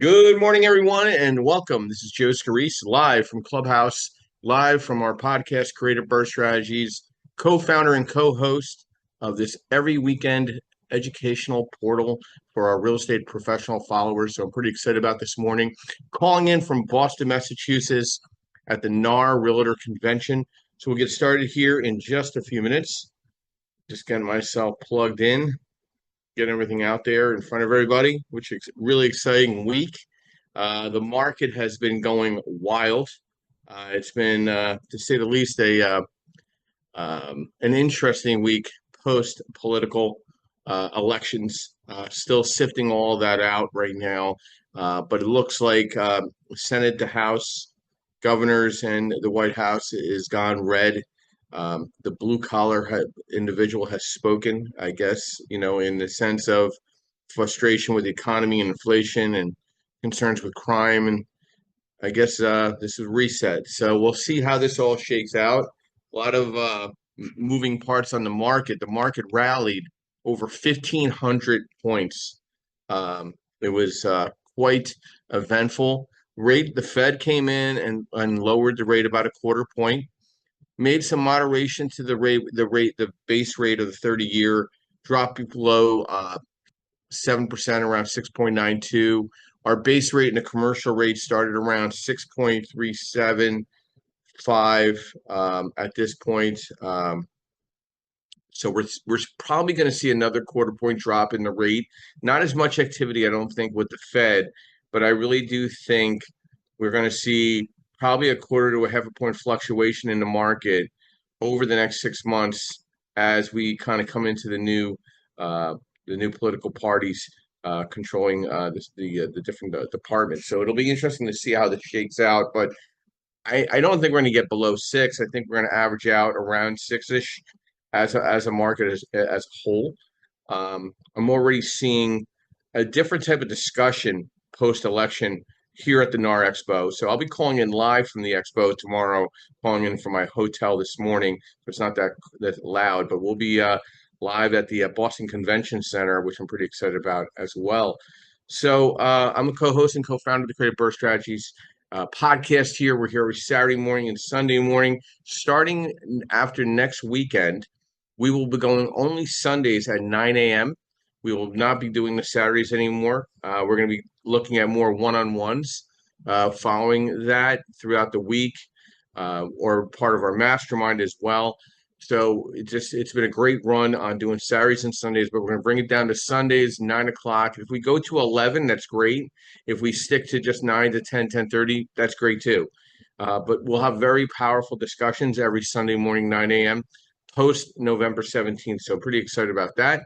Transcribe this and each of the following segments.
Good morning, everyone, and welcome. This is Joe Scarice, live from Clubhouse, live from our podcast, Creative Birth Strategies, co-founder and co-host of this every weekend educational portal for our real estate professional followers. So I'm pretty excited about this morning. Calling in from Boston, Massachusetts at the NAR Realtor Convention. So we'll get started here in just a few minutes. Just getting myself plugged in, get everything out there in front of everybody, which is a really exciting week. The market has been going wild. It's been, to say the least, an interesting week post political elections. Still sifting all that out right now, but it looks like Senate, the House, governors, and the White House is gone red. The blue collar individual has spoken, I guess, in the sense of frustration with the economy and inflation and concerns with crime. And I guess this is reset. So we'll see how this all shakes out. A lot of moving parts on the market. The market rallied over 1,500 points. It was quite eventful. The Fed came in and lowered the rate about a quarter point, made some moderation to the base rate of the 30-year, dropped below 7%, around 6.92. Our base rate and the commercial rate started around 6.375 at this point. So we're probably going to see another quarter point drop in the rate. Not as much activity, I don't think, with the Fed, but I really do think we're going to see probably a quarter to a half a point fluctuation in the market over the next 6 months as we kind of come into the new political parties controlling the different departments. So it'll be interesting to see how this shakes out. But I don't think we're going to get below six. I think we're going to average out around six-ish as a market as a whole. I'm already seeing a different type of discussion post-election here at the NAR Expo. So I'll be calling in live from the Expo tomorrow, calling in from my hotel this morning. So it's not that loud, but we'll be live at the Boston Convention Center, which I'm pretty excited about as well. So I'm a co-host and co-founder of the Creative Birth Strategies podcast here. We're here every Saturday morning and Sunday morning. Starting after next weekend, we will be going only Sundays at 9 a.m. We will not be doing the Saturdays anymore. We're going to be looking at more one-on-ones following that throughout the week, or part of our mastermind as well. So it's been a great run on doing Saturdays and Sundays, but we're going to bring it down to Sundays, 9 o'clock. If we go to 11, that's great. If we stick to just 9 to 10, 10:30, that's great too. But we'll have very powerful discussions every Sunday morning, 9 a.m. post November 17th. So pretty excited about that.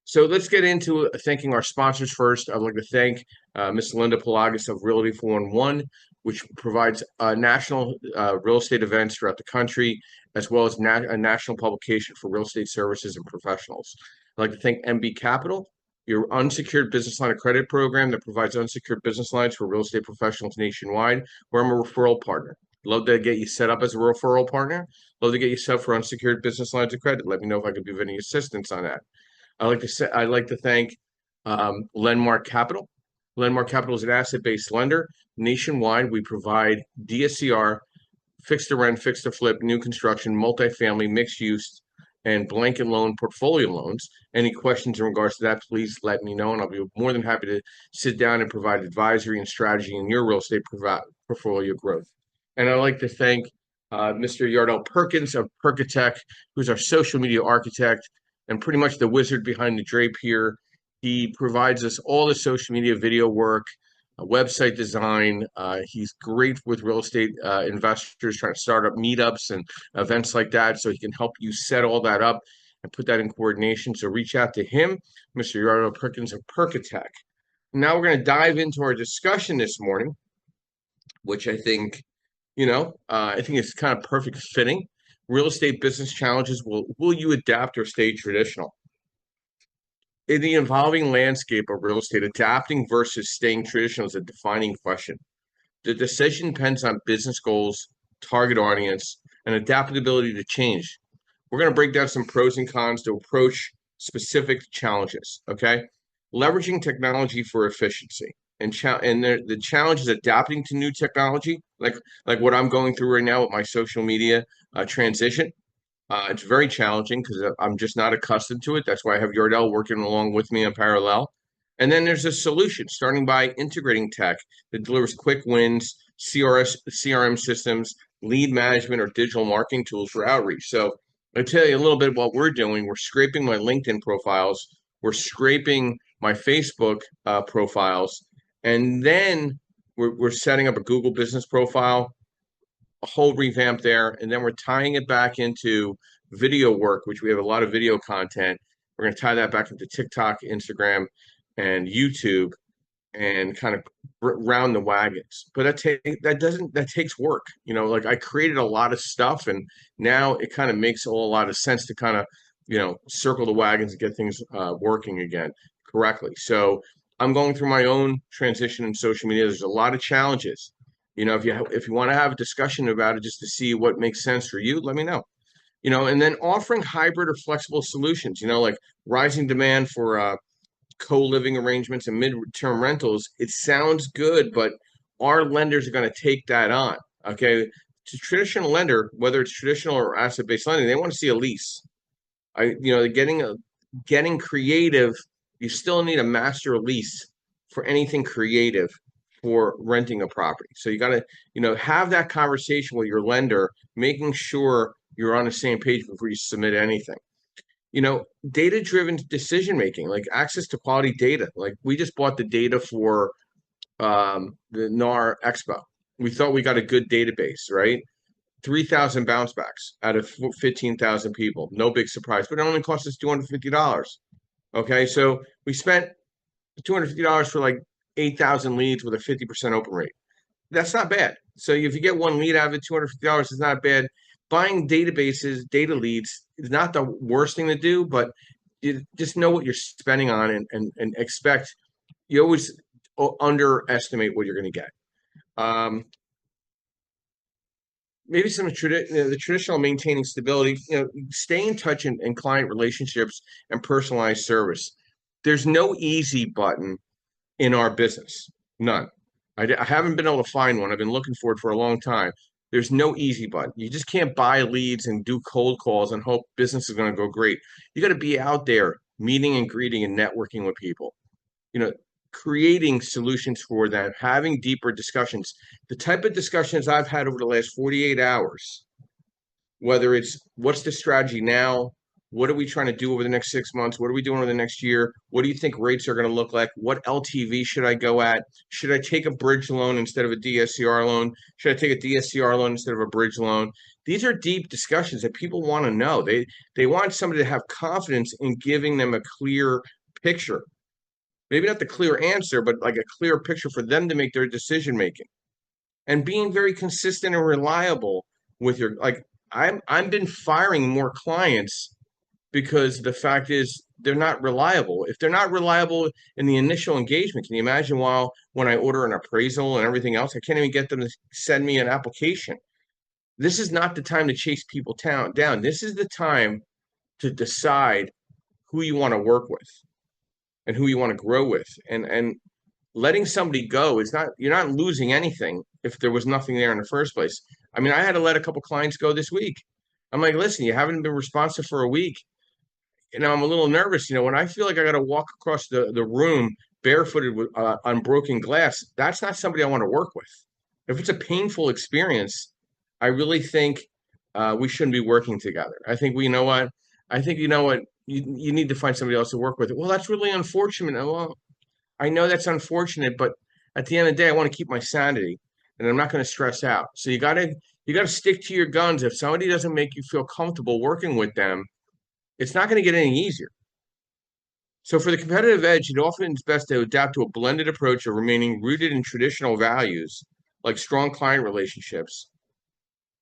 So let's get into thanking our sponsors first. I'd like to thank Ms. Linda Pelagas of Realty 411, which provides national real estate events throughout the country, as well as a national publication for real estate services and professionals. I'd like to thank MB Capital, your unsecured business line of credit program that provides unsecured business lines for real estate professionals nationwide, where I'm a referral partner. Love to get you set up as a referral partner. Love to get you set up for unsecured business lines of credit. Let me know if I could be of any assistance on that. I'd like to thank Landmark Capital. Landmark Capital is an asset-based lender nationwide. We provide DSCR, fixed to rent, fixed to flip, new construction, multifamily, mixed use, and blanket loan portfolio loans. Any questions in regards to that, please let me know, and I'll be more than happy to sit down and provide advisory and strategy in your real estate portfolio growth. And I'd like to thank Mr. Yardell Perkins of Perkatech, who's our social media architect and pretty much the wizard behind the drape here. He provides us all the social media video work, website design. He's great with real estate investors trying to start up meetups and events like that. So he can help you set all that up and put that in coordination. So reach out to him, Mr. Yardell Perkins of Perkatech. Now we're going to dive into our discussion this morning, which I think, I think it's kind of perfect fitting. Real estate business challenges. Will you adapt or stay traditional? In the evolving landscape of real estate, adapting versus staying traditional is a defining question. The decision depends on business goals, target audience, and adaptability to change. We're going to break down some pros and cons to approach specific challenges, okay? Leveraging technology for efficiency. the challenge is adapting to new technology, like what I'm going through right now with my social media transition. It's very challenging because I'm just not accustomed to it. That's why I have Yardell working along with me in parallel. And then there's a solution, starting by integrating tech that delivers quick wins, CRM systems, lead management, or digital marketing tools for outreach. So I'll tell you a little bit of what we're doing. We're scraping my LinkedIn profiles. We're scraping my Facebook profiles. And then we're setting up a Google business profile, a whole revamp there, and then we're tying it back into video work, which we have a lot of video content. We're going to tie that back into TikTok, Instagram, and YouTube, and kind of round the wagons. But that takes work. Like I created a lot of stuff, and now it kind of makes a lot of sense to kind of circle the wagons and get things working again correctly. So I'm going through my own transition in social media. There's a lot of challenges. If you want to have a discussion about it just to see what makes sense for you, let me know. And then offering hybrid or flexible solutions, like rising demand for co-living arrangements and mid-term rentals. It sounds good, but our lenders are going to take that on. Okay. To traditional lender, whether it's traditional or asset-based lending, they want to see a lease. Getting creative, you still need a master lease for anything creative for renting a property. So you got to, have that conversation with your lender, making sure you're on the same page before you submit anything. Data-driven decision making, like access to quality data. Like we just bought the data for the NAR Expo. We thought we got a good database, right? 3,000 bounce backs out of 15,000 people. No big surprise, but it only cost us $250. Okay, so we spent $250 for like 8,000 leads with a 50% open rate. That's not bad. So if you get one lead out of it, $250 is not bad. Buying databases, data leads is not the worst thing to do, but you just know what you're spending on and expect. You always underestimate what you're going to get. Maybe the traditional maintaining stability, stay in touch in client relationships and personalized service. There's no easy button in our business. None. I haven't been able to find one. I've been looking for it for a long time. There's no easy button. You just can't buy leads and do cold calls and hope business is going to go great. You got to be out there meeting and greeting and networking with people, creating solutions for them, having deeper discussions. The type of discussions I've had over the last 48 hours, whether it's what's the strategy now, what are we trying to do over the next 6 months? What are we doing over the next year? What do you think rates are going to look like? What LTV should I go at? Should I take a bridge loan instead of a DSCR loan? Should I take a DSCR loan instead of a bridge loan? These are deep discussions that people want to know. They want somebody to have confidence in giving them a clear picture. Maybe not the clear answer, but like a clear picture for them to make their decision making. And being very consistent and reliable with I've been firing more clients because the fact is they're not reliable. If they're not reliable in the initial engagement, can you imagine when I order an appraisal and everything else, I can't even get them to send me an application. This is not the time to chase people down. This is the time to decide who you want to work with and who you want to grow with. And letting somebody go is not, you're not losing anything if there was nothing there in the first place. I mean, I had to let a couple clients go this week. I'm like, listen, you haven't been responsive for a week. I'm a little nervous. When I feel like I got to walk across the room barefooted with on broken glass, that's not somebody I want to work with. If it's a painful experience, I really think we shouldn't be working together. I think you know what? You need to find somebody else to work with. Well, that's really unfortunate. Well, I know that's unfortunate, but at the end of the day, I want to keep my sanity, and I'm not going to stress out. So you got to stick to your guns. If somebody doesn't make you feel comfortable working with them, it's not going to get any easier. So for the competitive edge, it often is best to adapt to a blended approach of remaining rooted in traditional values like strong client relationships,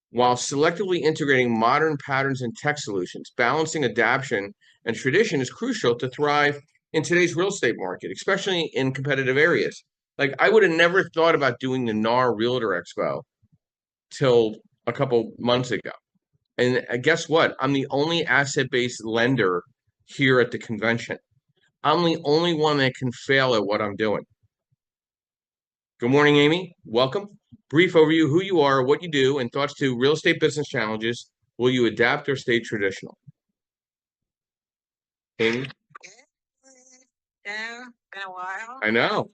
while selectively integrating modern patterns and tech solutions. Balancing adaptation and tradition is crucial to thrive in today's real estate market, especially in competitive areas. Like I would have never thought about doing the NAR Realtor Expo till a couple months ago. And guess what? I'm the only asset-based lender here at the convention. I'm the only one that can fail at what I'm doing. Good morning, Amy. Welcome. Brief overview, who you are, what you do, and thoughts to real estate business challenges. Will you adapt or stay traditional? Amy? Yeah, been a while. I know.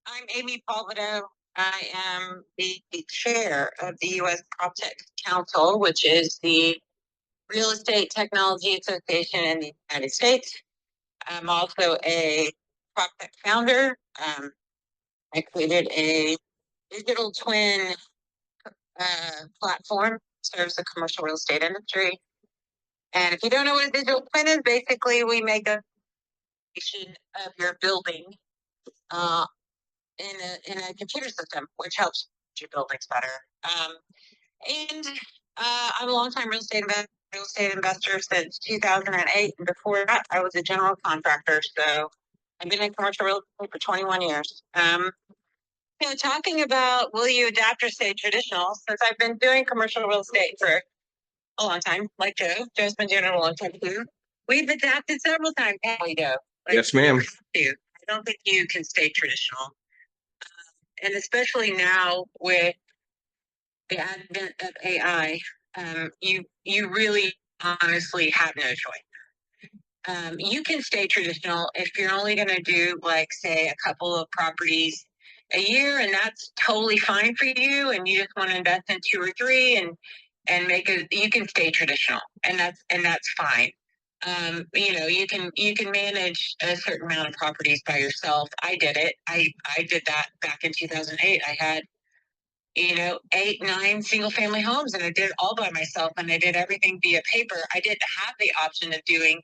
I'm Amy Palvido. I am the chair of the U.S. PropTech Council, which is the Real Estate Technology Association in the United States. I'm also a PropTech founder. I created a digital twin platform, serves the commercial real estate industry. And if you don't know what a digital twin is, basically we make a of your building uh, in a computer system, which helps your buildings better. And I'm a longtime real estate investor since 2008. And before that, I was a general contractor. So I've been in commercial real estate for 21 years. Talking about will you adapt or stay traditional? Since I've been doing commercial real estate for a long time, like Joe. Joe's been doing it a long time too. We've adapted several times. We do. Yes, ma'am. I don't think you can stay traditional. And especially now with the advent of AI, you really honestly have no choice. You can stay traditional if you're only going to do, like, say, a couple of properties a year, and that's totally fine for you. And you just want to invest in two or three, and make it. You can stay traditional, and that's fine. You can manage a certain amount of properties by yourself. I did it. I did that back in 2008. I had 8, 9 single family homes, and I did it all by myself, and I did everything via paper. I didn't have the option of doing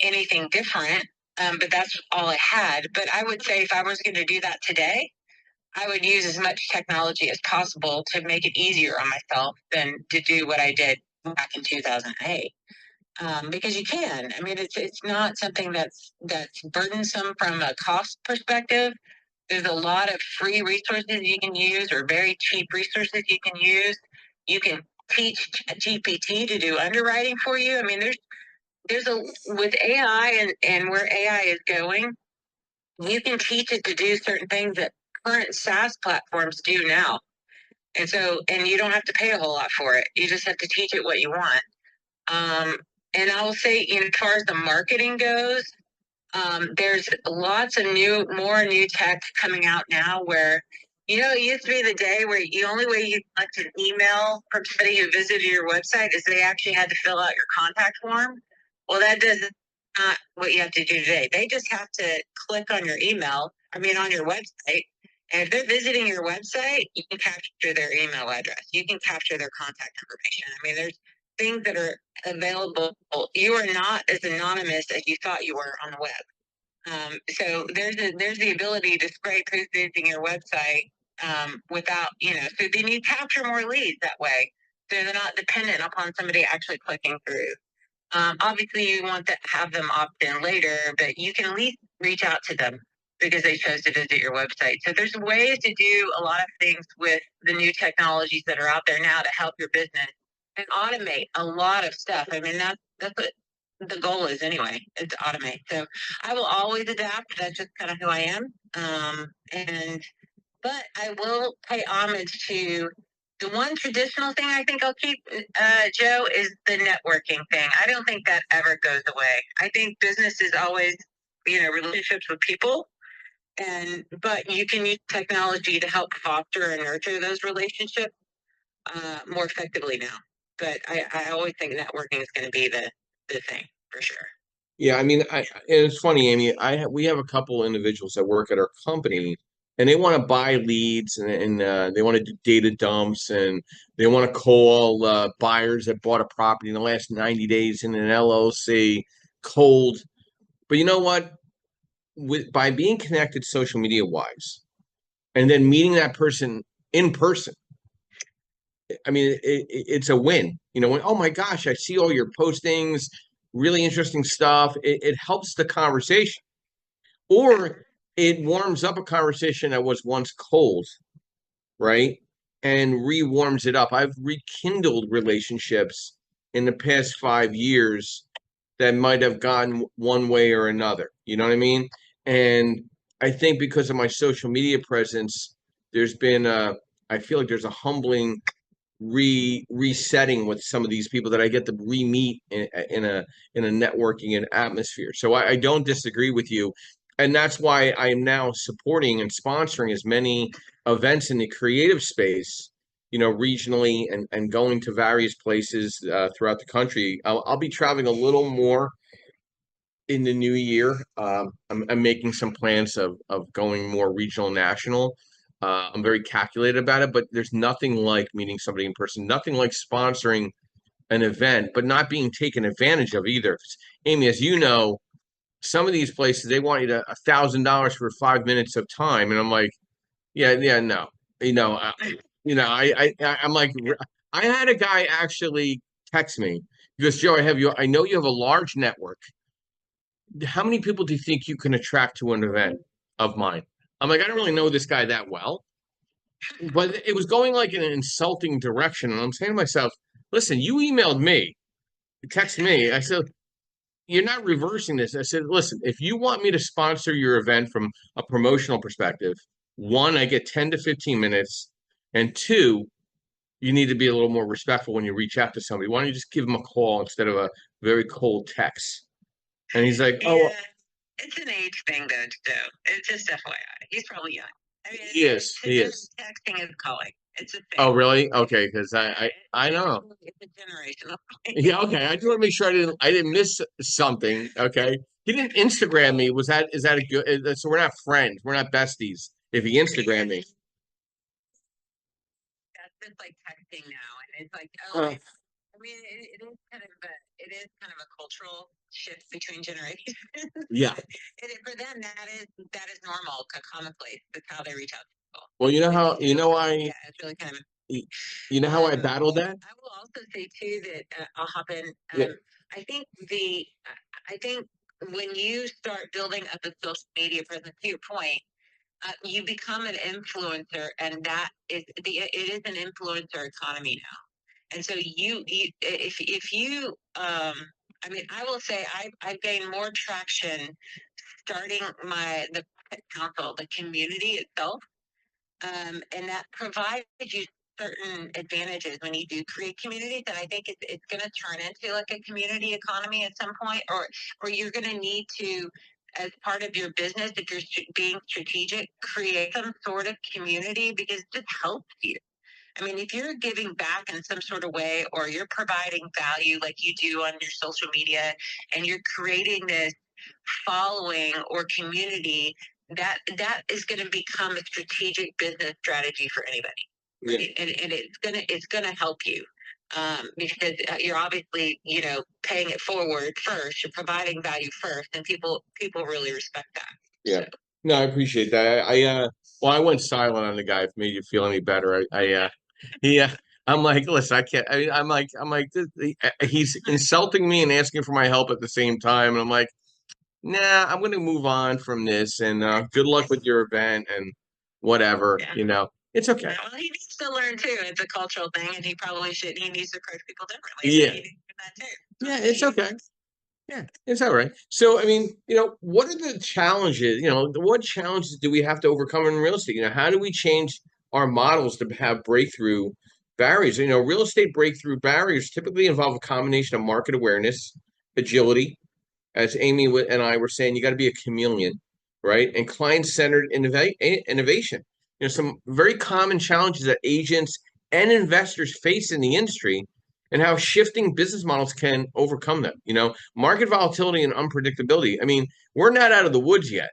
anything different, but that's all I had. But I would say if I was going to do that today, I would use as much technology as possible to make it easier on myself than to do what I did back in 2008. Because you can. I mean, it's not something that's burdensome from a cost perspective. There's a lot of free resources you can use, or very cheap resources you can use. You can teach GPT to do underwriting for you. I mean, there's a with AI and where AI is going, you can teach it to do certain things that current SaaS platforms do now. And you don't have to pay a whole lot for it. You just have to teach it what you want. And I will say, as far as the marketing goes, there's lots of more new tech coming out now where, it used to be the day where the only way you collect an email from somebody who visited your website is they actually had to fill out your contact form. Well, that does not what you have to do today. They just have to click on your on your website. And if they're visiting your website, you can capture their email address. You can capture their contact information. I mean, there's things that are available. You are not as anonymous as you thought you were on the web. So there's the ability to scrape who's visiting your website without, so then you capture more leads that way. So they're not dependent upon somebody actually clicking through. Obviously, you want to have them opt in later, but you can at least reach out to them because they chose to visit your website. So there's ways to do a lot of things with the new technologies that are out there now to help your business and automate a lot of stuff. I mean, that's what the goal is anyway, is to automate. So I will always adapt. That's just kind of who I am. But I will pay homage to the one traditional thing I think I'll keep, Joe, is the networking thing. I don't think that ever goes away. I think business is always, relationships with people, but you can use technology to help foster and nurture those relationships more effectively now. But I always think networking is going to be the thing for sure. Yeah, I mean, and it's funny, Amy. We have a couple individuals that work at our company, and they want to buy leads, and they want to do data dumps, and they want to call buyers that bought a property in the last 90 days in an LLC cold. But you know what? By being connected social media wise, and then meeting that person in person, I mean, it's a win. Oh my gosh, I see all your postings, really interesting stuff. It helps the conversation, or it warms up a conversation that was once cold, right? And re-warms it up. I've rekindled relationships in the past 5 years that might have gone one way or another. You know what I mean? And I think because of my social media presence, there's been I feel like there's a humbling resetting with some of these people that I get to re-meet in a networking and atmosphere. So I don't disagree with you, and that's why I am now supporting and sponsoring as many events in the creative space, regionally, and going to various places throughout the country. I'll be traveling a little more in the new year. I'm making some plans of going more regional, national. I'm very calculated about it, but there's nothing like meeting somebody in person, nothing like sponsoring an event, but not being taken advantage of either. 'Cause, Amy, as you know, some of these places they want you to $1,000 for 5 minutes of time, and I'm like, yeah, yeah, no, I'm like, I had a guy actually text me because Joe, I know you have a large network. How many people do you think you can attract to an event of mine? I'm like, I don't really know this guy that well, but it was going like in an insulting direction. And I'm saying to myself, listen, you emailed me, texted me. I said, you're not reversing this. I said, listen, if you want me to sponsor your event from a promotional perspective, one, I get 10 to 15 minutes. And two, you need to be a little more respectful when you reach out to somebody. Why don't you just give them a call instead of a very cold text? And he's like, oh, Yeah, it's an age thing, though. It's just FYI. He's probably young. I mean, he is. He is. texting is calling. It's a thing. Oh, really? Okay, because I know. It's a generational thing. Yeah, okay. I just want to make sure I didn't miss something. Okay. He didn't Instagram me. Is that a good so we're not friends. We're not besties. If he Instagrammed me. That's just like texting now, and it's like, Uh, I mean, it is kind of a cultural shift between generations. yeah. And for them, that is normal, commonplace. That's how they reach out to people. Well, Yeah, it's really kind of. you know how I battled that? I will also say too that I'll hop in. Yeah. I think I think when you start building up a social media presence, to your point, you become an influencer, and it is an influencer economy now. And so if you I mean, I will say I've gained more traction starting the council, the community itself, and that provides you certain advantages when you do create communities. And I think it's going to turn into like a community economy at some point, or you're going to need to, as part of your business, if you're being strategic, create some sort of community because it just helps you. I mean, if you're giving back in some sort of way, or you're providing value like you do on your social media, and you're creating this following or community, that is going to become a strategic business strategy for anybody. Yeah. Right? And it's gonna help you, because you're obviously paying it forward first. You're providing value first, and people really respect that. Yeah. So, No, I appreciate that. Well, I went silent on the guy. If it made you feel any better. Yeah. I'm like, listen, I can't. I'm like, he's insulting me and asking for my help at the same time, and I'm like, nah, I'm going to move on from this. And good luck with your event and whatever. yeah. It's okay. Well, he needs to learn too. It's a cultural thing, and he probably should. He needs to approach people differently. Yeah. So he needs to do that too. Yeah, it's okay. Yeah, it's all right. So, I mean, what are the challenges? What challenges do we have to overcome in real estate? How do we change our models to have breakthrough barriers? Real estate breakthrough barriers typically involve a combination of market awareness, agility, as Amy and I were saying, you got to be a chameleon, right? And client-centered innovation. Some very common challenges that agents and investors face in the industry and how shifting business models can overcome them. Market volatility and unpredictability. I mean, we're not out of the woods yet.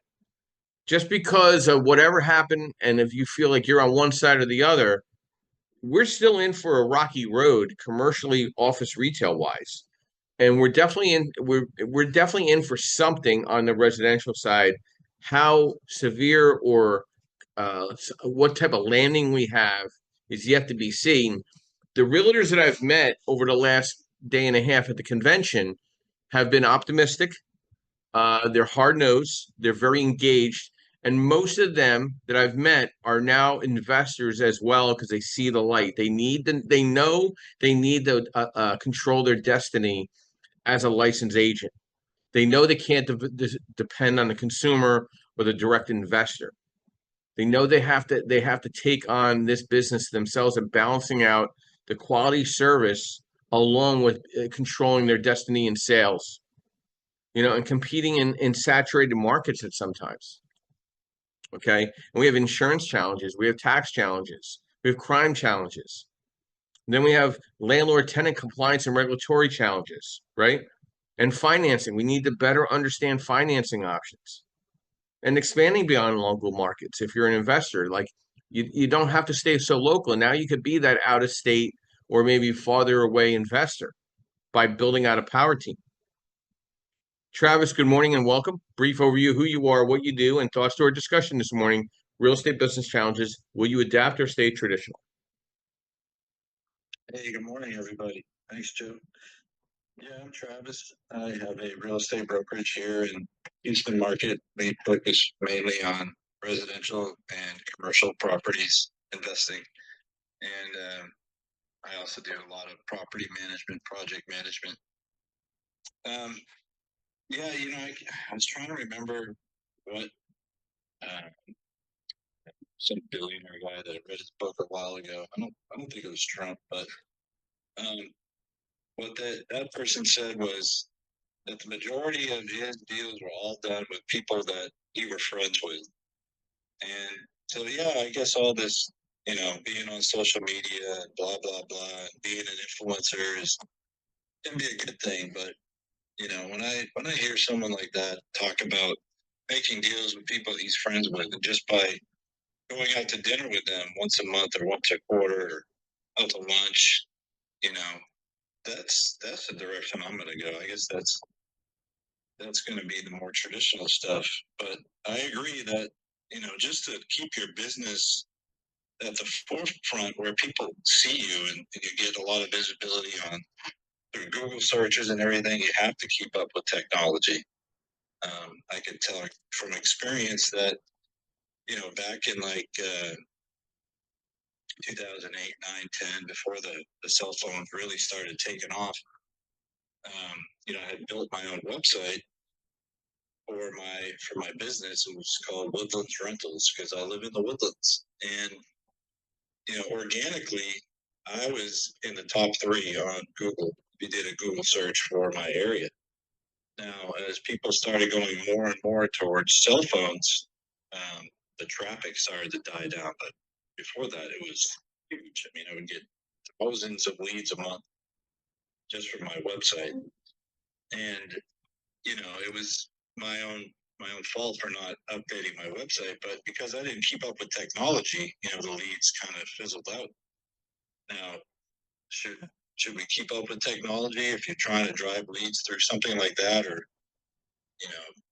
Just because of whatever happened, and if you feel like you're on one side or the other, we're still in for a rocky road, commercially, office, retail wise. And we're definitely in for something on the residential side. How severe or what type of landing we have is yet to be seen. The realtors that I've met over the last day and a half at the convention have been optimistic. They're hard nosed. They're very engaged. And most of them that I've met are now investors as well because they see the light. They know they need to control their destiny as a licensed agent. They know they can't depend on the consumer or the direct investor. They know they have to take on this business themselves and balancing out the quality service along with controlling their destiny in sales, and competing in saturated markets at sometimes. Okay. And we have insurance challenges, we have tax challenges, we have crime challenges. And then we have landlord tenant compliance and regulatory challenges, right? And financing. We need to better understand financing options and expanding beyond local markets. If you're an investor, like you don't have to stay so local. And now you could be that out of state or maybe farther away investor by building out a power team. Travis, good morning and welcome. Brief overview of who you are, what you do, and thoughts to our discussion this morning. Real estate business challenges. Will you adapt or stay traditional? Hey, good morning, everybody. Thanks, Joe. Yeah, I'm Travis. I have a real estate brokerage here in Houston market. We focus mainly on residential and commercial properties investing. And I also do a lot of property management, project management. Um, yeah, I was trying to remember what some billionaire guy that I read his book a while ago. I don't think it was Trump, but um, what that person said was that the majority of his deals were all done with people that he were friends with. And so, yeah, I guess all this, being on social media and blah, blah, blah, and being an influencer can be a good thing. But, when I hear someone like that talk about making deals with people he's friends with, and just by going out to dinner with them once a month or once a quarter or out to lunch, you know, that's the direction I'm going to go. I guess that's going to be the more traditional stuff. But I agree that, just to keep your business at the forefront where people see you and you get a lot of visibility on through Google searches and everything, you have to keep up with technology. I can tell from experience that, back in like 2008, 9, 10, before the cell phones really started taking off, I had built my own website for my business. It was called Woodlands Rentals because I live in the Woodlands. And organically, I was in the top 3 on Google. We did a Google search for my area. Now, as people started going more and more towards cell phones, the traffic started to die down. But before that, it was huge. I mean, I would get thousands of leads a month just from my website. And, it was my own fault for not updating my website, but because I didn't keep up with technology, the leads kind of fizzled out. Now, should we keep up with technology if you're trying to drive leads through something like that, or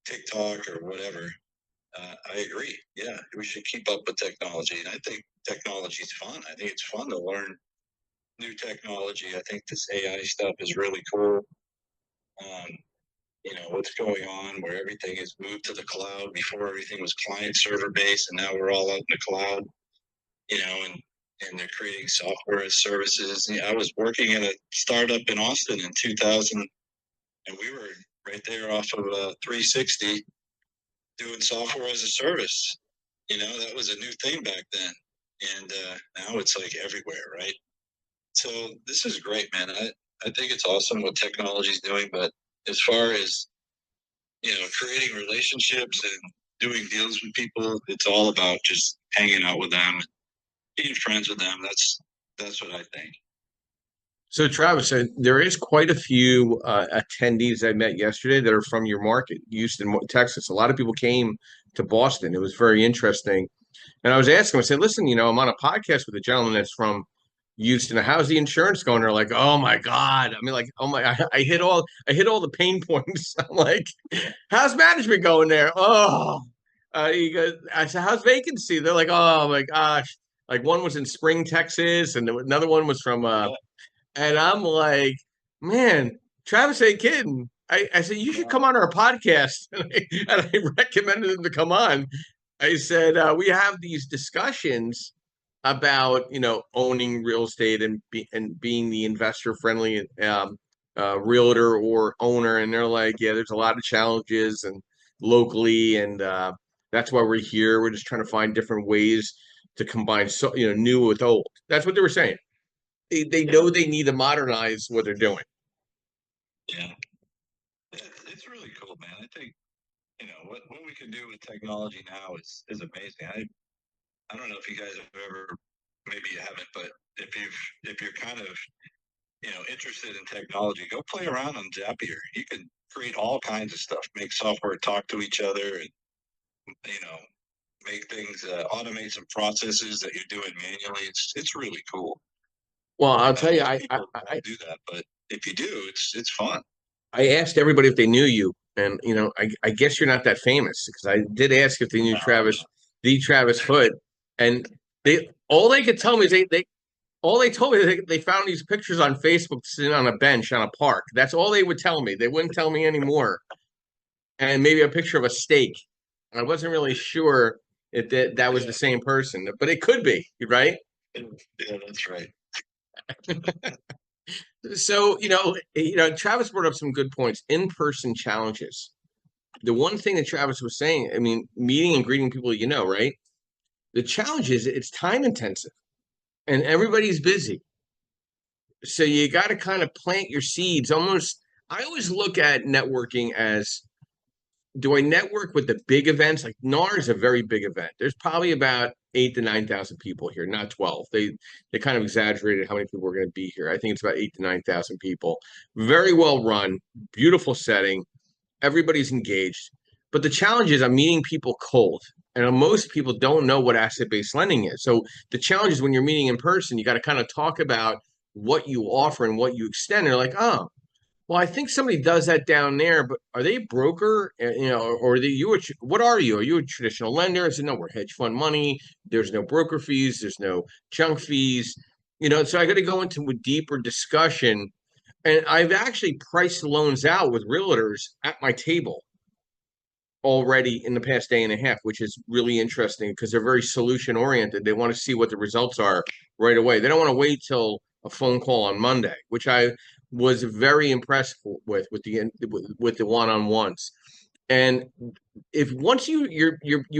TikTok or whatever? I agree. Yeah, we should keep up with technology, and I think technology is fun. I think it's fun to learn new technology. I think this AI stuff is really cool. What's going on where everything is moved to the cloud. Before, everything was client server based, and now we're all out in the cloud, and they're creating software as services. I was working at a startup in Austin in 2000, and we were right there off of 360 doing software as a service. That was a new thing back then. And now it's like everywhere, right? So this is great, man. I think it's awesome what technology is doing, but as far as creating relationships and doing deals with people, it's all about just hanging out with them, being friends with them. That's what I think. So, Travis, there is quite a few attendees I met yesterday that are from your market, Houston, Texas. A lot of people came to Boston. It was very interesting. And I was asking, I said, listen, I'm on a podcast with a gentleman that's from Houston. How's the insurance going? They're like, oh my God. I mean, like, oh my, I hit all the pain points. I'm like, how's management going there? Oh, I said, how's vacancy? They're like, oh my gosh. Like one was in Spring, Texas, and another one was from and I'm like, man, Travis ain't kidding. I said, you should come on our podcast. And I recommended him to come on. I said, we have these discussions about, owning real estate and being the investor friendly realtor or owner. And they're like, yeah, there's a lot of challenges and locally. And That's why we're here. We're just trying to find different ways to combine new with old. That's what they were saying. They know they need to modernize what they're doing. Yeah. It's really cool, man. I think, what we can do with technology now is amazing. I don't know if you guys have ever, maybe you haven't, but if you're kind of, interested in technology, go play around on Zapier. You can create all kinds of stuff, make software talk to each other, and you know, make things, automate some processes that you're doing manually. It's really cool. Well, I'll tell you, Most I people don't do that, but if you do, it's fun. I asked everybody if they knew you, and I guess you're not that famous because I did ask if they knew No, Travis Hood, and they could tell me is they told me they found these pictures on Facebook sitting on a bench on a park. That's all they would tell me. They wouldn't tell me anymore, and maybe a picture of a steak. I wasn't really sure if that was the same person, but it could be, right? yeah, that's right. So, Travis brought up some good points. In-person challenges. The one thing that Travis was saying, I mean, meeting and greeting people, right? The challenge is it's time intensive and everybody's busy. So you got to kind of plant your seeds almost. I always look at networking as, do I network with the big events? Like NAR is a very big event. There's probably about 8 to 9,000 people here, not 12. They kind of exaggerated how many people were going to be here. I think it's about 8 to 9,000 people. Very well run, beautiful setting. Everybody's engaged. But the challenge is I'm meeting people cold. And most people don't know what asset-based lending is. So the challenge is when you're meeting in person, you got to kind of talk about what you offer and what you extend. They're like, oh, well, I think somebody does that down there, but are they a broker? Or are they what are you? Are you a traditional lender? I said, no, we're hedge fund money. There's no broker fees. There's no junk fees. So I got to go into a deeper discussion. And I've actually priced loans out with realtors at my table already in the past day and a half, which is really interesting because they're very solution oriented. They want to see what the results are right away. They don't want to wait till a phone call on Monday, which I was very impressed with the one-on-ones. And if once you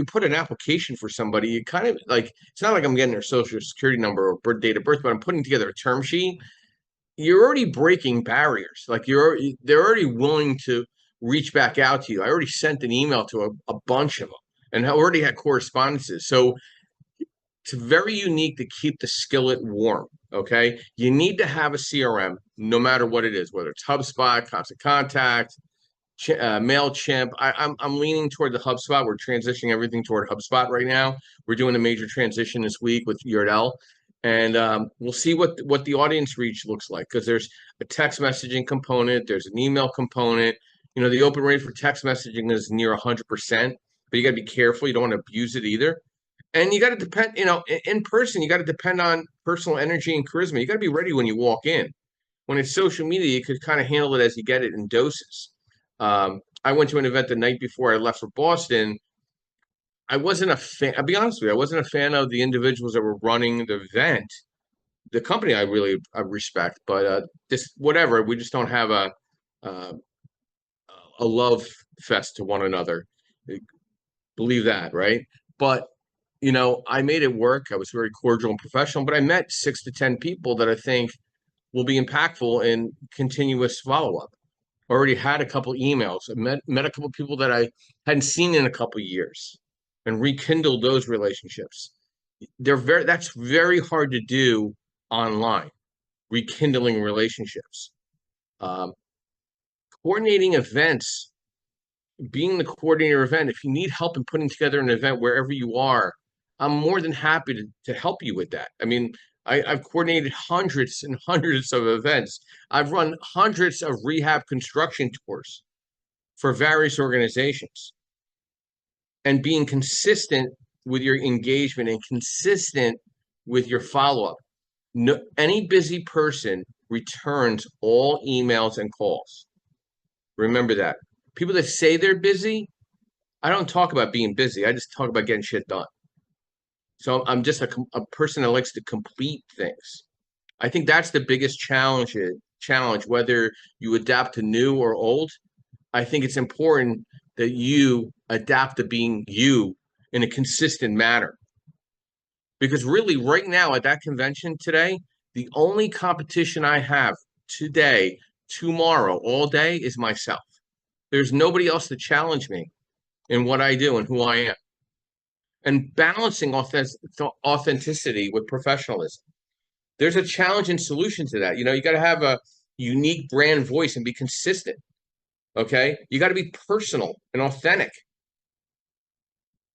put an application for somebody, you kind of like, it's not like I'm getting their social security number or date of birth, but I'm putting together a term sheet. You're already breaking barriers. Like they're already willing to reach back out to you. I already sent an email to a bunch of them and I already had correspondences. So it's very unique to keep the skillet warm. Okay. You need to have a CRM no matter what it is, whether it's HubSpot, Constant Contact, MailChimp. I'm leaning toward the HubSpot. We're transitioning everything toward HubSpot right now. We're doing a major transition this week with Yardell. And we'll see what the audience reach looks like because there's a text messaging component, there's an email component. The open rate for text messaging is near 100%, but you got to be careful. You don't want to abuse it either. And you got to depend, in person, you got to depend on personal energy and charisma. You got to be ready when you walk in. When it's social media, you could kind of handle it as you get it in doses. I went to an event the night before I left for Boston. I wasn't a fan. I'll be honest with you. I wasn't a fan of the individuals that were running the event. The company I respect, but just whatever. We just don't have uh, a love fest to one another. Believe that, right? But I made it work. I was very cordial and professional, but I met 6 to 10 people that I think will be impactful in continuous follow up. Already had a couple emails. I met a couple people that I hadn't seen in a couple years, and rekindled those relationships. That's very hard to do online. Rekindling relationships, um, coordinating events, being the coordinator event. If you need help in putting together an event wherever you are, I'm more than happy to help you with that. I mean, I've coordinated hundreds and hundreds of events. I've run hundreds of rehab construction tours for various organizations. And being consistent with your engagement and consistent with your follow-up. No, any busy person returns all emails and calls. Remember that. People that say they're busy, I don't talk about being busy. I just talk about getting shit done. So I'm just a person that likes to complete things. I think that's the biggest challenge, whether you adapt to new or old. I think it's important that you adapt to being you in a consistent manner. Because really, right now at that convention today, the only competition I have today, tomorrow, all day is myself. There's nobody else to challenge me in what I do and who I am. And balancing authenticity with professionalism. There's a challenge and solution to that. You got to have a unique brand voice and be consistent. Okay. You got to be personal and authentic.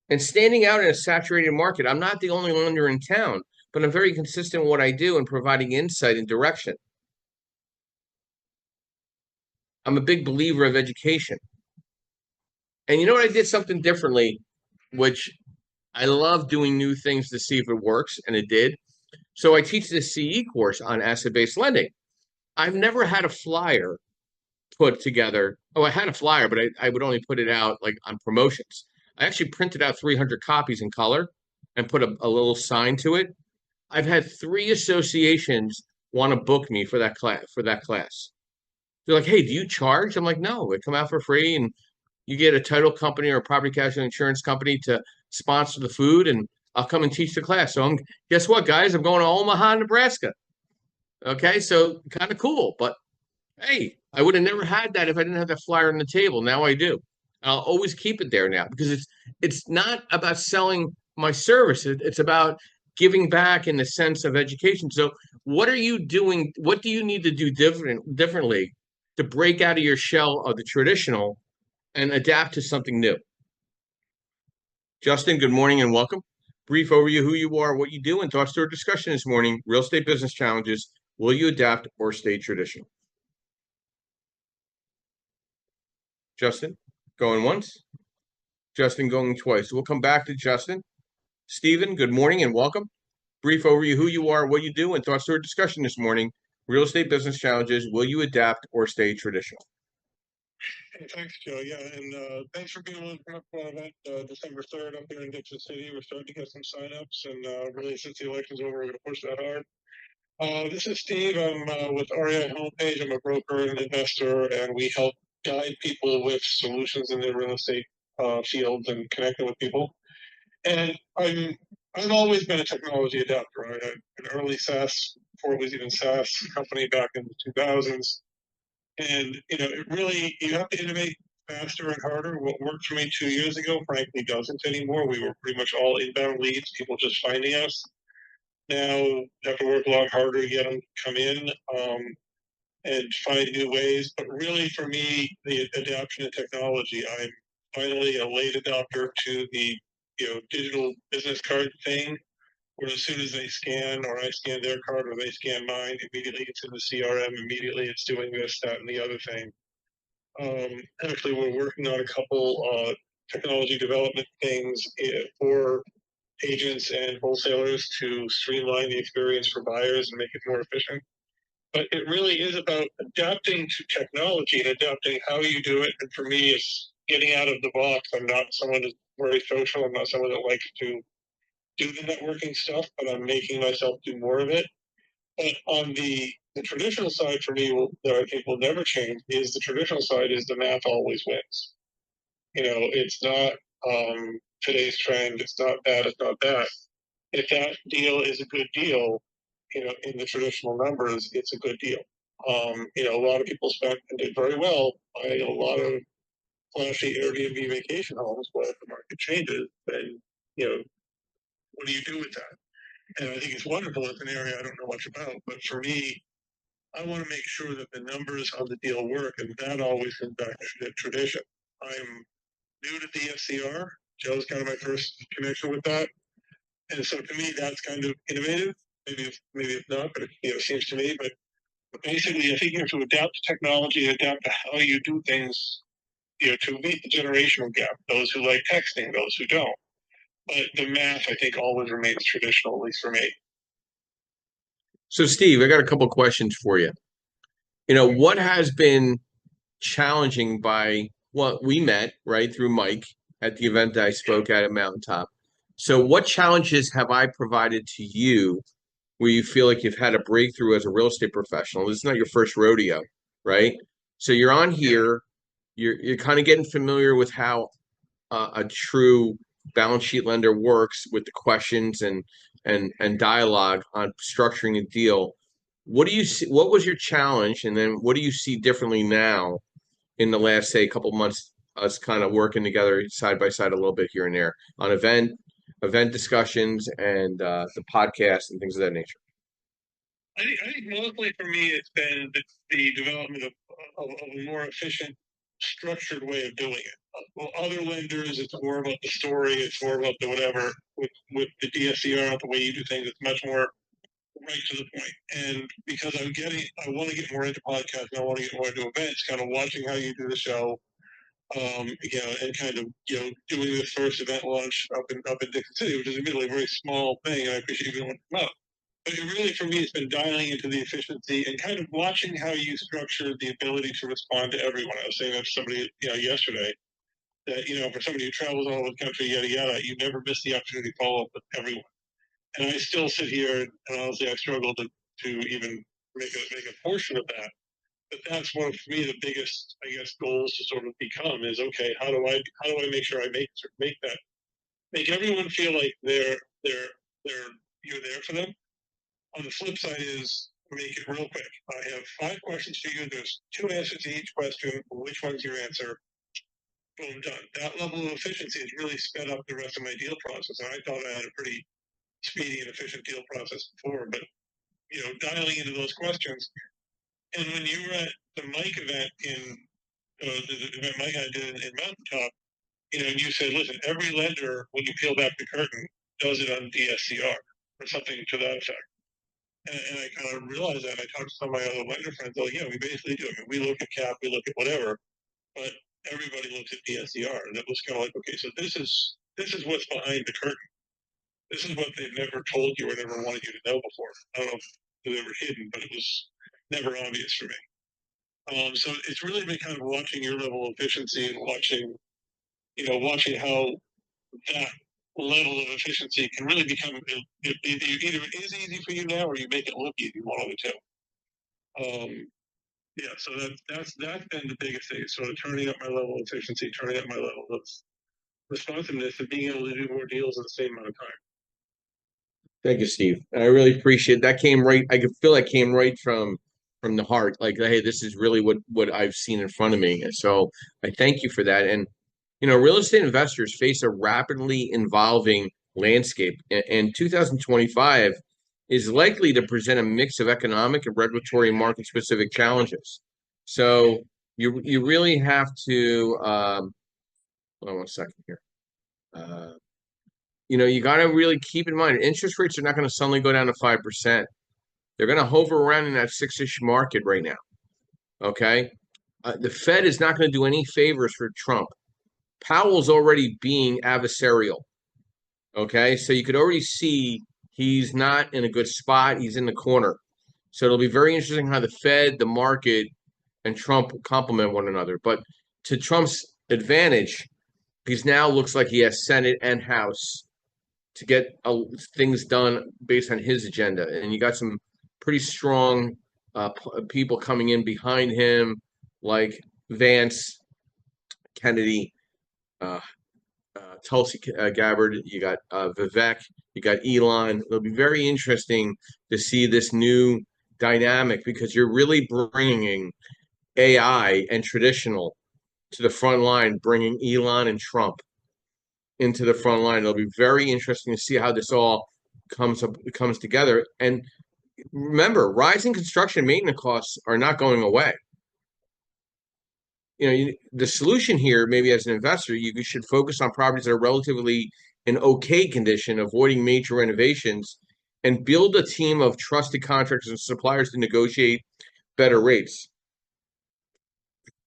And standing out in a saturated market, I'm not the only lender in town, but I'm very consistent in what I do and providing insight and direction. I'm a big believer of education. And you know what? I did something differently, which I love doing new things to see if it works, and it did. So I teach this CE course on asset-based lending. I've never had a flyer put together. Oh, I had a flyer, but I would only put it out like on promotions. I actually printed out 300 copies in color and put a little sign to it. I've had 3 associations want to book me for that class. They're like, "Hey, do you charge?" I'm like, "No, it come out for free, and you get a title company or a property casualty insurance company to sponsor the food, and I'll come and teach the class." So guess what, guys? I'm going to Omaha, Nebraska. Okay, so kind of cool, but hey, I would have never had that if I didn't have that flyer on the table. Now I do. I'll always keep it there now because it's not about selling my service. It's about giving back in the sense of education. So what are you doing? What do you need to do differently to break out of your shell of the traditional and adapt to something new? Justin, good morning and welcome. Brief overview who you are, what you do, and thoughts to our discussion this morning. Real estate business challenges. Will you adapt or stay traditional? Justin, going once. Justin going twice. We'll come back to Justin. Stephen, good morning and welcome. Brief overview who you are, what you do, and thoughts to our discussion this morning. Real estate business challenges. Will you adapt or stay traditional? Hey, thanks, Joe. Yeah, and thanks for being willing to come up for our event December 3rd up here in Dixon City. We're starting to get some signups, and really, since the election's over, we're going to push that hard. This is Steve. I'm with REI Homepage. I'm a broker and an investor, and we help guide people with solutions in their real estate fields and connecting with people. And I've always been a technology adapter. I had an early SaaS, before it was even SaaS, company back in the 2000s. And, it really, you have to innovate faster and harder. What worked for me 2 years ago, frankly, doesn't anymore. We were pretty much all inbound leads, people just finding us. Now, you have to work a lot harder to get them to come in and find new ways. But really, for me, the adoption of technology, I'm finally a late adopter to the, digital business card thing, where as soon as they scan or I scan their card or they scan mine, immediately it's in the CRM, immediately it's doing this, that, and the other thing. Actually, we're working on a couple technology development things for agents and wholesalers to streamline the experience for buyers and make it more efficient. But it really is about adapting to technology and adapting how you do it. And for me, it's getting out of the box. I'm not someone who's very social. I'm not someone that likes to do the networking stuff, but I'm making myself do more of it. But on the traditional side for me, that I think will never change is the traditional side is the math always wins. It's not today's trend. It's not bad. It's not bad. If that deal is a good deal, in the traditional numbers, it's a good deal. A lot of people spent and did very well buying a lot of flashy Airbnb vacation homes. But if the market changes, then what do you do with that? And I think it's wonderful. It's an area I don't know much about, but for me, I want to make sure that the numbers on the deal work, and that always comes back to tradition. I'm new to the FCR. Joe's kind of my first connection with that, and so to me, that's kind of innovative. Maybe if not, but it seems to me. But basically, I think you have to adapt to technology, adapt to how you do things, to meet the generational gap. Those who like texting, those who don't. But the math, I think, always remains traditional, at least for me. So, Steve, I got a couple of questions for you. What has been challenging by what we met, right, through Mike at the event that I spoke at Mountaintop. So what challenges have I provided to you where you feel like you've had a breakthrough as a real estate professional? This is not your first rodeo, right? So you're on here, you're kind of getting familiar with how a true balance sheet lender works with the questions and dialogue on structuring a deal. What do you see? What was your challenge, and then what do you see differently now in the last, say, couple months? Us kind of working together side by side a little bit here and there on event discussions and the podcast and things of that nature. I think mostly for me, it's been the development of a more efficient, structured way of doing it. Well, other lenders, it's more about the story, it's more about the whatever. With the DSCR, the way you do things, it's much more right to the point. And because I want to get more into podcasts, and I want to get more into events, kind of watching how you do the show, and kind of, doing the first event launch up in Dixon City, which is admittedly a very small thing, and I appreciate you wanting to come out. But it really, for me, it's been dialing into the efficiency and kind of watching how you structure the ability to respond to everyone. I was saying that to somebody, yesterday, that, for somebody who travels all over the country, yada, yada, you never miss the opportunity to follow up with everyone. And I still sit here, and honestly, I struggle to even make a portion of that. But that's one of, for me, the biggest, I guess, goals to sort of become is, okay, how do I make sure I make everyone feel like you're there for them. On the flip side is make it real quick. I have 5 questions for you. There's 2 answers to each question. Which one's your answer? Boom, done. That level of efficiency has really sped up the rest of my deal process. And I thought I had a pretty speedy and efficient deal process before, but dialing into those questions. And when you were at the Mike event the event Mike and I did in Mountaintop, and you said, listen, every lender, when you peel back the curtain, does it on DSCR or something to that effect. And I kind of realized that. I talked to some of my other lender friends. Oh, yeah, we basically do. I mean, we look at cap, we look at whatever, but everybody looks at DSCR, and it was kind of like, okay, so this is what's behind the curtain. This is what they've never told you or never wanted you to know before. I don't know if it was ever hidden, but it was never obvious for me. So it's really been kind of watching your level of efficiency and watching how that level of efficiency can really become either it is easy for you now or you make it look easy, one of the two. So that's been the biggest thing, sort of turning up my level of efficiency, turning up my level of responsiveness, and being able to do more deals in the same amount of time. Thank you, Steve. I really appreciate that. Came right. I could feel that came right from the heart. Like, hey, this is really what I've seen in front of me. And so I thank you for that. And real estate investors face a rapidly evolving landscape, and 2025 is likely to present a mix of economic and regulatory and market specific challenges. So you really have to. Hold on one second here. You got to really keep in mind interest rates are not going to suddenly go down to 5%. They're going to hover around in that 6-ish market right now. Okay. The Fed is not going to do any favors for Trump. Powell's already being adversarial. Okay. So you could already see he's not in a good spot. He's in the corner. So it'll be very interesting how the Fed, the market, and Trump complement one another. But to Trump's advantage, because now looks like he has Senate and House to get things done based on his agenda. And you got some pretty strong people coming in behind him, like Vance, Kennedy, Tulsi Gabbard, you got Vivek, you got Elon. It'll be very interesting to see this new dynamic because you're really bringing AI and traditional to the front line, bringing Elon and Trump into the front line. It'll be very interesting to see how this all comes together. And remember, rising construction maintenance costs are not going away. The solution here, maybe as an investor, you should focus on properties that are relatively in okay condition, avoiding major renovations, and build a team of trusted contractors and suppliers to negotiate better rates.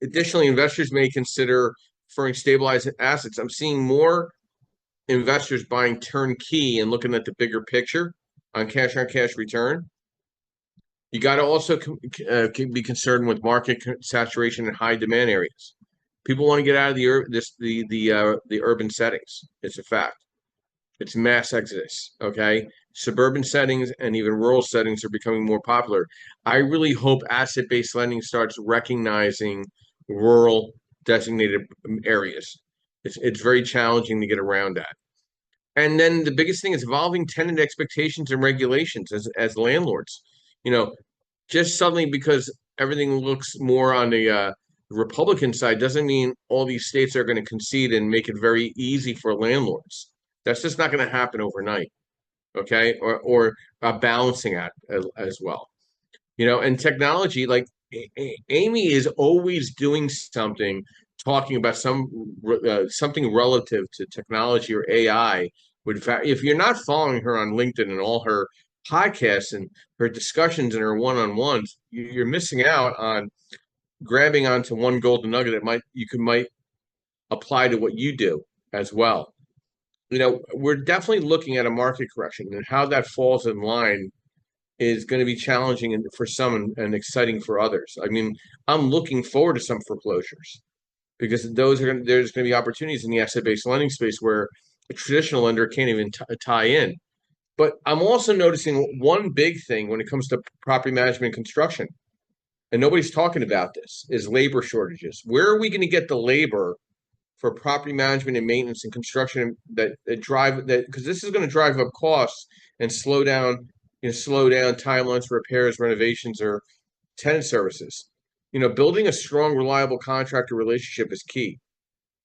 Additionally, investors may consider preferring stabilized assets. I'm seeing more investors buying turnkey and looking at the bigger picture on cash return. You got to also be concerned with market saturation in high demand areas. People want to get out of the urban settings. It's a fact. It's mass exodus. Okay, suburban settings and even rural settings are becoming more popular. I really hope asset-based lending starts recognizing rural designated areas. It's very challenging to get around that. And then the biggest thing is evolving tenant expectations and regulations as landlords. You know, just suddenly because everything looks more on the Republican side doesn't mean all these states are going to concede and make it very easy for landlords. That's just not going to happen overnight. Okay, or a balancing act as well. You know, and technology, like Amy is always doing something, talking about something relative to technology or AI. If you're not following her on LinkedIn and all her podcasts and her discussions and her one-on-ones, you're missing out on grabbing onto one golden nugget that might apply to what you do as well. You know, we're definitely looking at a market correction, and how that falls in line is going to be challenging for some and exciting for others. I mean, I'm looking forward to some foreclosures because there's going to be opportunities in the asset-based lending space where a traditional lender can't even tie in. But I'm also noticing one big thing when it comes to property management and construction, and nobody's talking about this, is labor shortages. Where are we going to get the labor for property management and maintenance and construction that drive that? Because this is going to drive up costs and slow down timelines for repairs, renovations, or tenant services. You know, building a strong, reliable contractor relationship is key.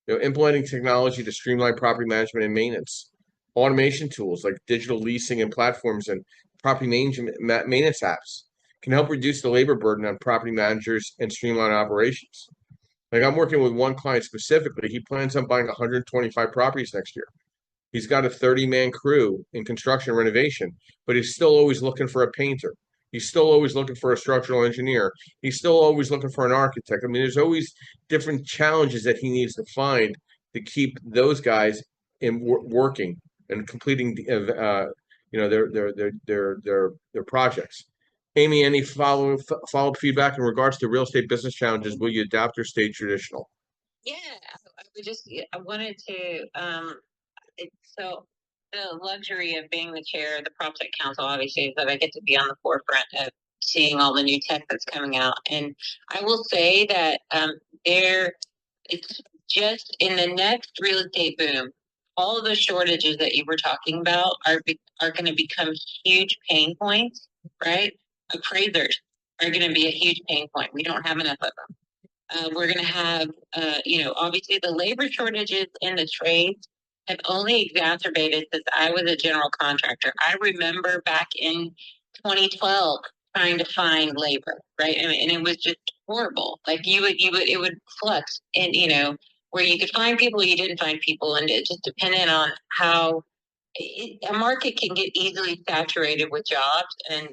You know, implementing technology to streamline property management and maintenance, automation tools like digital leasing and platforms and property maintenance apps can help reduce the labor burden on property managers and streamline operations. Like I'm working with one client specifically. He plans on buying 125 properties next year. He's got a 30-man crew in construction and renovation, but he's still always looking for a painter. He's still always looking for a structural engineer. He's still always looking for an architect. I mean, there's always different challenges that he needs to find to keep those guys working and completing their projects. Amy, any follow-up feedback in regards to real estate business challenges? Will you adapt or stay traditional? Yeah, I wanted to, so the luxury of being the chair of the PropTech Council, obviously, is that I get to be on the forefront of seeing all the new tech that's coming out. And I will say that it's just in the next real estate boom, all of the shortages that you were talking about are going to become huge pain points, right? Appraisers are going to be a huge pain point. We don't have enough of them. We're going to have, obviously the labor shortages in the trades have only exacerbated since I was a general contractor. I remember back in 2012 trying to find labor, right? And it was just horrible. Like it would flux, and where you could find people, you didn't find people, and it just depended on how a market can get easily saturated with jobs, and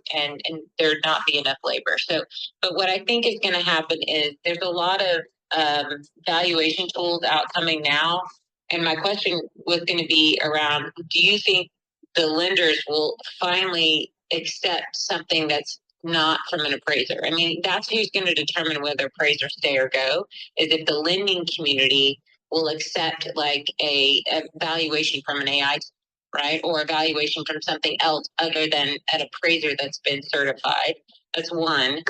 there not be enough labor. So, but what I think is going to happen is there's a lot of valuation tools out coming now, and my question was going to be around: do you think the lenders will finally accept something that's not from an appraiser? I mean, that's who's going to determine whether appraisers stay or go. Is if the lending community will accept like a valuation from an AI, right? Or evaluation from something else other than an appraiser that's been certified. That's one.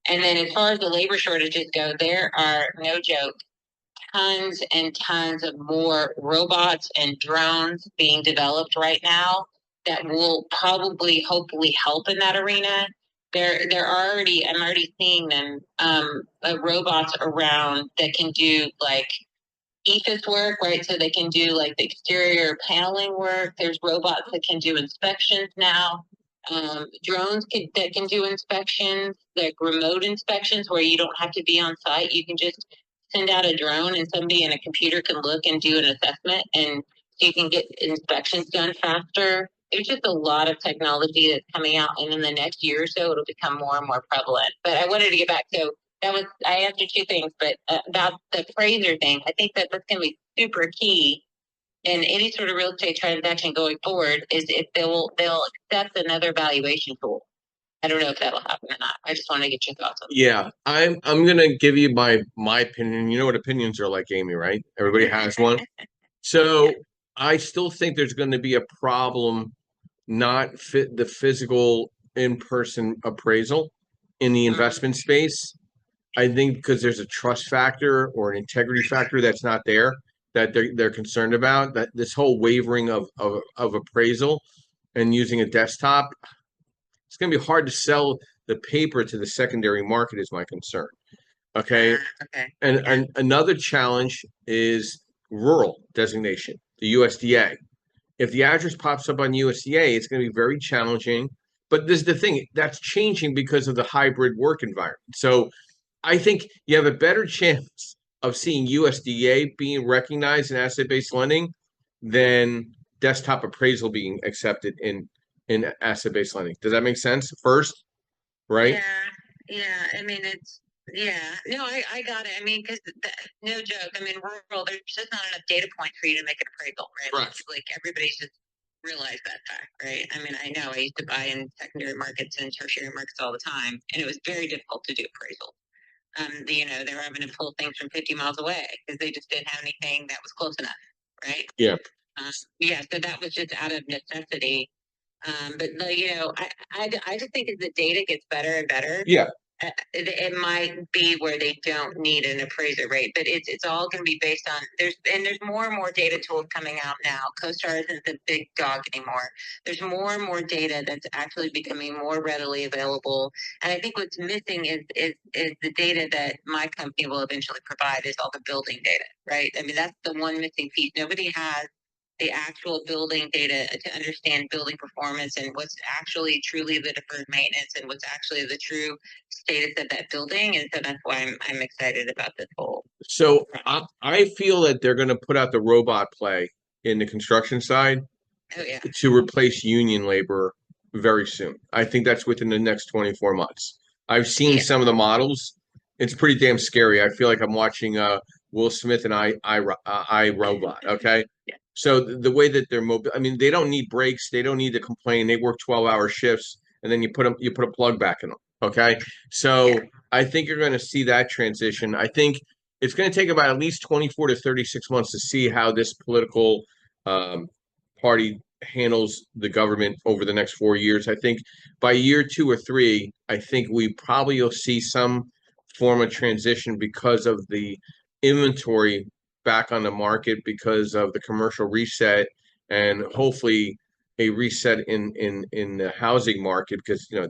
And then as far as the labor shortages go, there are, no joke, tons and tons of more robots and drones being developed right now that will probably, hopefully help in that arena. I'm already seeing them, robots around that can do like EFIS work, right? So they can do like the exterior paneling work. There's robots that can do inspections now. Drones that can do inspections, like remote inspections where you don't have to be on site. You can just send out a drone and somebody in a computer can look and do an assessment, and you can get inspections done faster. There's just a lot of technology that's coming out, and in the next year or so, it'll become more and more prevalent. But I wanted to get back. So I answered two things, but about the appraiser thing, I think that's going to be super key in any sort of real estate transaction going forward, is if they'll accept another valuation tool. I don't know if that'll happen or not. I just want to get your thoughts on that. Yeah, I'm gonna give you my opinion. You know what opinions are like, Amy, right? Everybody has one. So I still think there's going to be a problem not fit the physical in-person appraisal in the investment space. I think because there's a trust factor or an integrity factor that's not there. that they're concerned about, that this whole wavering of appraisal and using a desktop, it's going to be hard to sell the paper to the secondary market is my concern. Okay. Okay. And another challenge is rural designation, the USDA. If the address pops up on USDA, it's going to be very challenging. But this is the thing that's changing because of the hybrid work environment. So I think you have a better chance of seeing USDA being recognized in asset-based lending than desktop appraisal being accepted in asset-based lending. Does that make sense? First, right? Yeah. I mean, no, I got it. I mean, because no joke. I mean, rural, there's just not enough data points for you to make an appraisal, right? Correct. Like everybody's just realized that fact, right? I mean, I know I used to buy in secondary markets and tertiary markets all the time, and it was very difficult to do appraisals. They were having to pull things from 50 miles away because they just didn't have anything that was close enough, right? Yeah. Yeah, so that was just out of necessity. I just think as the data gets better and better, Yeah. it might be where they don't need an appraiser rate, but it's all going to be based on there's more and more data tools coming out now. CoStar isn't the big dog anymore. There's more and more data that's actually becoming more readily available, and I think what's missing is the data that my company will eventually provide is all the building data, right? I mean, that's the one missing piece. Nobody has the actual building data to understand building performance and what's actually truly the deferred maintenance and what's actually the true status of that building. And so that's why I'm excited about this whole. So I feel that they're going to put out the robot play in the construction side Oh yeah. to replace union labor very soon. I think that's within the next 24 months. I've seen Yeah. some of the models. It's pretty damn scary. I feel like I'm watching Will Smith and I Robot. Okay. Yeah. So the way that they're mobile, I mean, they don't need breaks. They don't need to complain. They work 12-hour shifts, and then you put a plug back in them. Okay. So Yeah. I think you're going to see that transition. I think it's going to take about at least 24 to 36 months to see how this political party handles the government over the next 4 years. I think by year 2 or 3, I think we probably will see some form of transition because of the inventory back on the market, because of the commercial reset, and hopefully a reset in the housing market, because the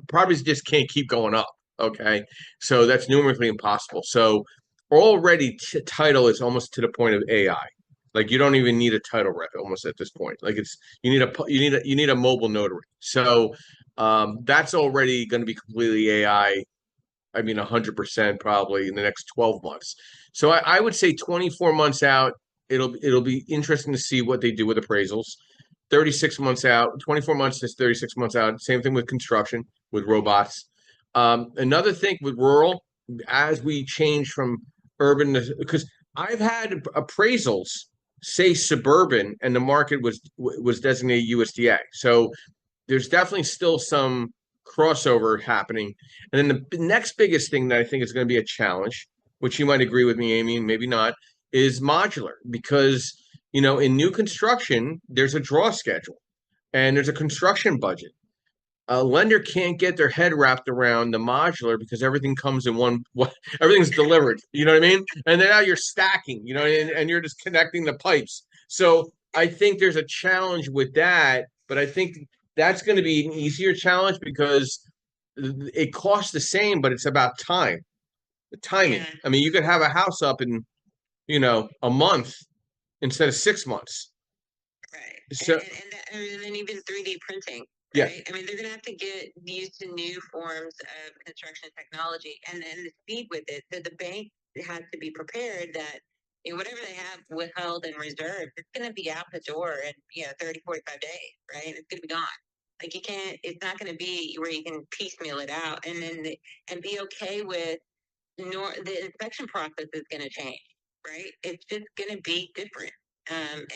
properties just can't keep going up. Okay, so that's numerically impossible. So already title is almost to the point of AI. Like you don't even need a title rep almost at this point. Like you need a mobile notary. So that's already going to be completely AI. I mean, 100% probably in the next 12 months. So I would say 24 months out, it'll be interesting to see what they do with appraisals. 36 months out, 24 months to 36 months out. Same thing with construction with robots. Another thing with rural, as we change from urban, because I've had appraisals say suburban, and the market was designated USDA. So there's definitely still some crossover happening. And then the next biggest thing that I think is going to be a challenge, which you might agree with me, Amy, and maybe not, is modular, because in new construction there's a draw schedule and there's a construction budget. A lender can't get their head wrapped around the modular because everything comes in everything's delivered. You know what I mean? And then now you're stacking, and you're just connecting the pipes. So I think there's a challenge with that, but I think that's going to be an easier challenge because it costs the same, but it's about time, the timing. Yeah. I mean, you could have a house up in, a month instead of 6 months. Right. So, And then even 3D printing. yeah. Right? I mean, they're going to have to get used to new forms of construction technology and then the speed with it. So the bank has to be prepared that whatever they have withheld and reserved, it's going to be out the door in 30, 45 days, right? It's going to be gone. Like you can't. It's not going to be where you can piecemeal it out and be okay with. The inspection process is going to change, right? It's just going to be different. And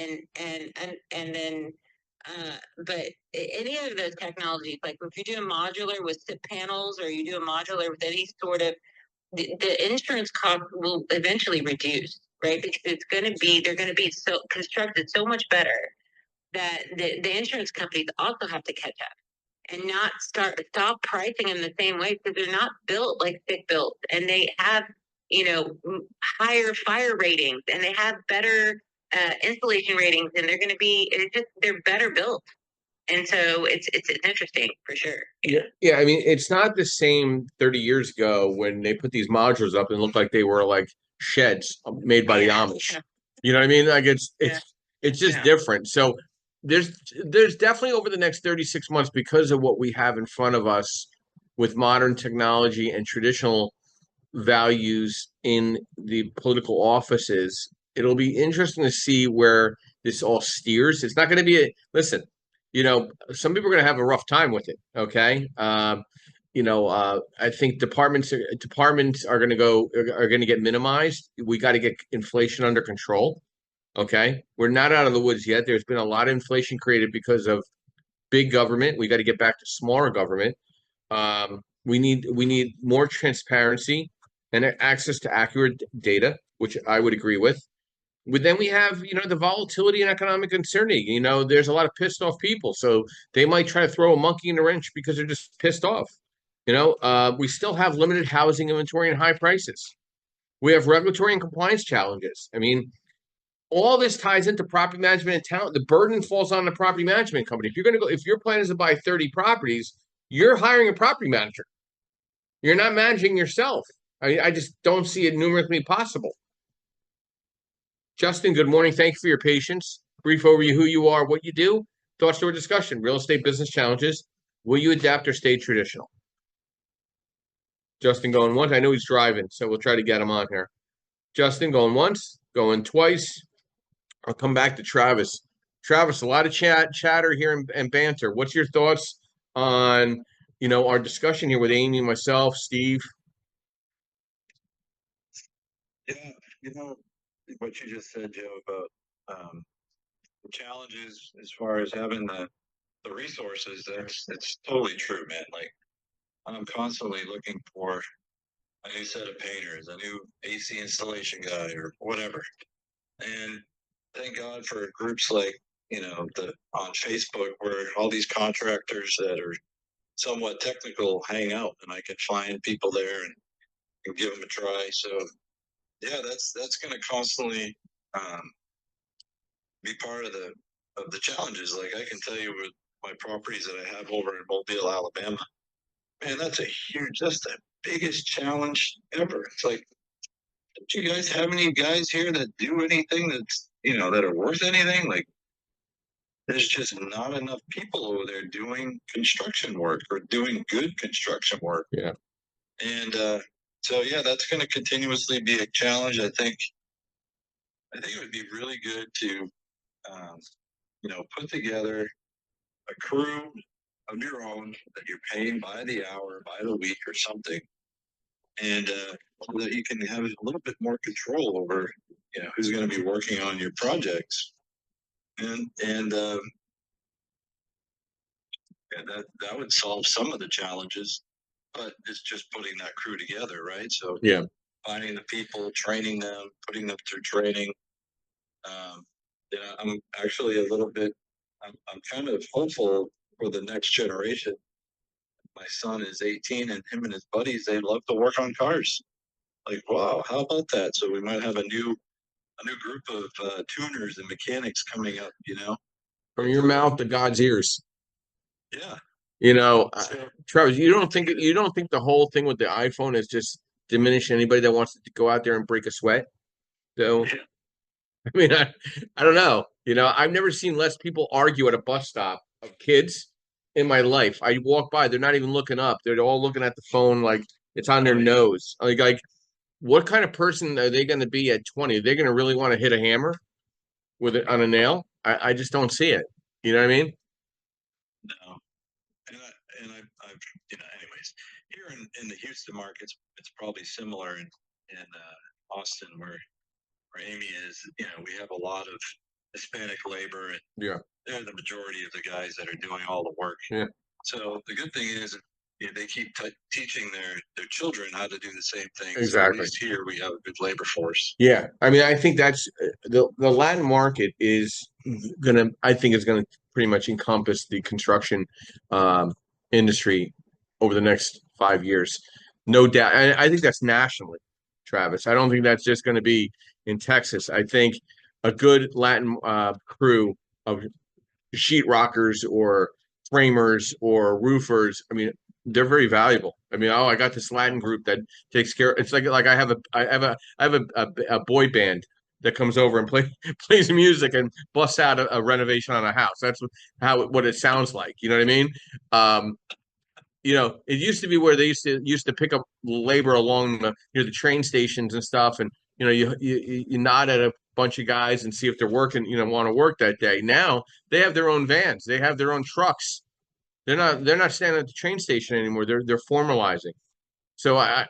then but any of those technologies, like if you do a modular with SIP panels or you do a modular with any sort of, the insurance cost will eventually reduce, right? Because they're going to be so constructed so much better that the insurance companies also have to catch up and not stop pricing them the same way because they're not built like stick built, and they have higher fire ratings, and they have better installation ratings, and they're better built. And so it's interesting for sure. Yeah. I mean, it's not the same 30 years ago when they put these modules up and looked like they were like sheds made by the Amish. You know what I mean? Like it's just different. So there's definitely over the next 36 months, because of what we have in front of us with modern technology and traditional values in the political offices, it'll be interesting to see where this all steers. It's not going to be listen, some people are going to have a rough time with it. Okay. I think departments are going to get minimized. We got to get inflation under control. Okay. We're not out of the woods yet. There's been a lot of inflation created because of big government. We got to get back to smaller government. We need more transparency and access to accurate data, which I would agree with. But then we have, the volatility and economic uncertainty. There's a lot of pissed off people, so they might try to throw a monkey in the wrench because they're just pissed off. We still have limited housing inventory and high prices. We have regulatory and compliance challenges. I mean, all this ties into property management and talent. The burden falls on the property management company. If your plan is to buy 30 properties, you're hiring a property manager. You're not managing yourself. I just don't see it numerically possible. Justin, good morning. Thank you for your patience. Brief overview: who you are, what you do. Thoughts to our discussion: real estate business challenges. Will you adapt or stay traditional? Justin going once. I know he's driving, so we'll try to get him on here. Justin going once, going twice. I'll come back to Travis. Travis, a lot of chatter here and banter. What's your thoughts on our discussion here with Amy, myself, Steve? Yeah, what you just said, Joe, about the challenges as far as having the resources, it's totally true, man. Like, I'm constantly looking for a new set of painters, a new AC installation guy, or whatever. And thank God for groups like, on Facebook, where all these contractors that are somewhat technical hang out, and I can find people there and give them a try. So yeah, that's going to constantly be part of the challenges. Like, I can tell you with my properties that I have over in Mobile, Alabama, man, that's the biggest challenge ever. It's like, don't you guys have any guys here that do anything that's, that are worth anything? Like, there's just not enough people over there doing construction work or doing good construction work. Yeah. And so, yeah, that's going to continuously be a challenge. I think it would be really good to, put together a crew of your own that you're paying by the hour, by the week, or something, and so that you can have a little bit more control over, who's going to be working on your projects, and yeah, that would solve some of the challenges, but it's just putting that crew together, right? So yeah, finding the people, training them, putting them through training. I'm actually a little bit. I'm kind of hopeful for the next generation. My son is 18, and him and his buddies, they love to work on cars. Like, wow, how about that? So we might have a new group of tuners and mechanics coming up. From your mouth to God's ears. Yeah. Travis, you don't think the whole thing with the iPhone is just diminish anybody that wants to go out there and break a sweat? So, Yeah. I mean, I don't know. I've never seen less people argue at a bus stop of kids in my life. I walk by, they're not even looking up. They're all looking at the phone like it's on their nose. Like, what kind of person are they going to be at 20? Are they going to really want to hit a hammer with it on a nail? I just don't see it. You know what I mean? No. And I've anyways, here in the Houston market, it's probably similar in Austin, where Amy is. We have a lot of Hispanic labor, and Yeah. they're the majority of the guys that are doing all the work. Yeah. So the good thing is, they keep teaching their children how to do the same thing. Exactly. So at least here we have a good labor force. Yeah, I mean, I think that's the Latin market is gonna pretty much encompass the construction industry over the next 5 years, no doubt. I think that's nationally. Travis. I don't think that's just going to be in Texas. I think a good Latin crew of sheetrockers or framers or roofers, I mean, they're very valuable. I mean, I got this Latin group that takes care. It's like I have a boy band that comes over and plays music and busts out a renovation on a house. That's what it sounds like. You know what I mean? Um, it used to be where they used to pick up labor along the train stations and stuff, and you nod at a bunch of guys and see if they're working, want to work that day. Now they have their own vans, they have their own trucks. They're not standing at the train station anymore. They're formalizing. So I